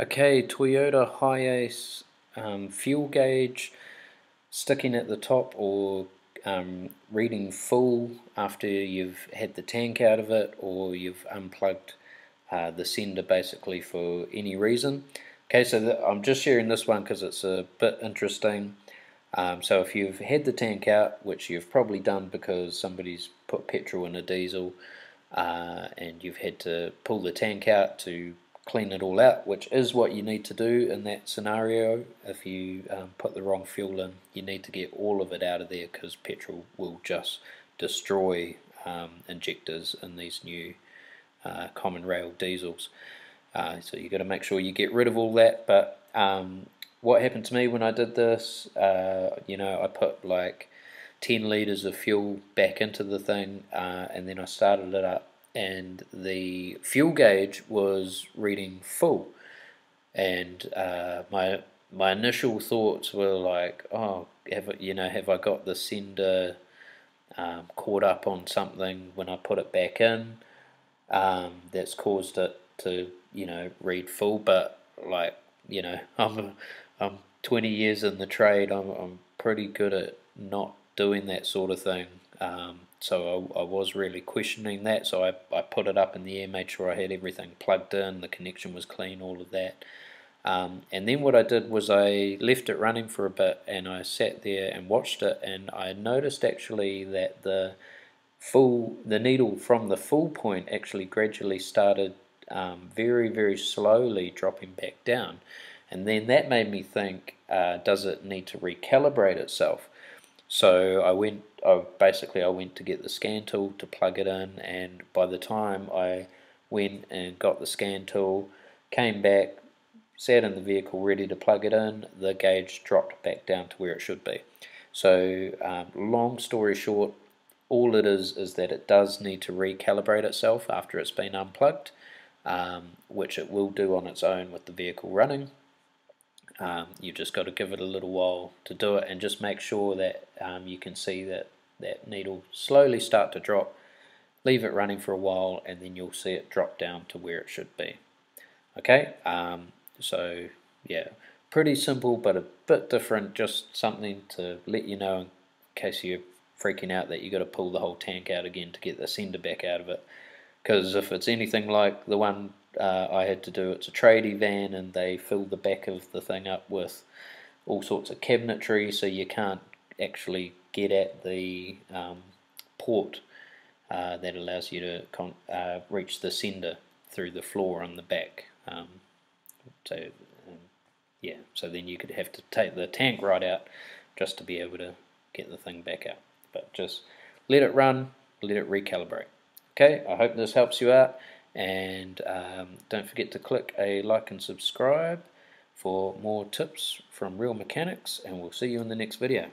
Okay, Toyota Hiace fuel gauge sticking at the top or reading full after you've had the tank out of it or you've unplugged the sender basically for any reason. Okay, so I'm just sharing this one because it's a bit interesting. So if you've had the tank out, which you've probably done because somebody's put petrol in a diesel, and you've had to pull the tank out to clean it all out, which is what you need to do in that scenario. If you put the wrong fuel in, you need to get all of it out of there because petrol will just destroy injectors in these new common rail diesels. So you've got to make sure you get rid of all that. But what happened to me when I did this, I put like 10 litres of fuel back into the thing, and then I started it up, and the fuel gauge was reading full, and my initial thoughts were like, oh, have I got the sender caught up on something when I put it back in, that's caused it to read full. But like, I'm 20 years in the trade. I'm pretty good at not doing that sort of thing. So I was really questioning that. So I put it up in the air, made sure I had everything plugged in, the connection was clean, all of that. And then what I did was I left it running for a bit, and I sat there and watched it, and I noticed actually that the needle from the full point actually gradually started very, very slowly dropping back down. And then that made me think, does it need to recalibrate itself? So I went to get the scan tool to plug it in, and by the time I went and got the scan tool, came back, sat in the vehicle ready to plug it in, the gauge dropped back down to where it should be. So long story short, all it is that it does need to recalibrate itself after it's been unplugged, which it will do on its own with the vehicle running. You've just got to give it a little while to do it, and just make sure that you can see that needle slowly start to drop. Leave it running for a while, and then you'll see it drop down to where it should be. Okay, so yeah, pretty simple but a bit different, just something to let you know in case you're freaking out that you got to pull the whole tank out again to get the sender back out of it. Because if it's anything like the one I had to do, it's a tradie van, and they fill the back of the thing up with all sorts of cabinetry, so you can't actually get at the port that allows you to reach the sender through the floor on the back. Yeah, so then you could have to take the tank right out just to be able to get the thing back out. But just let it run, let it recalibrate. Okay, I hope this helps you out, and don't forget to click a like and subscribe for more tips from Real Mechanics, and we'll see you in the next video.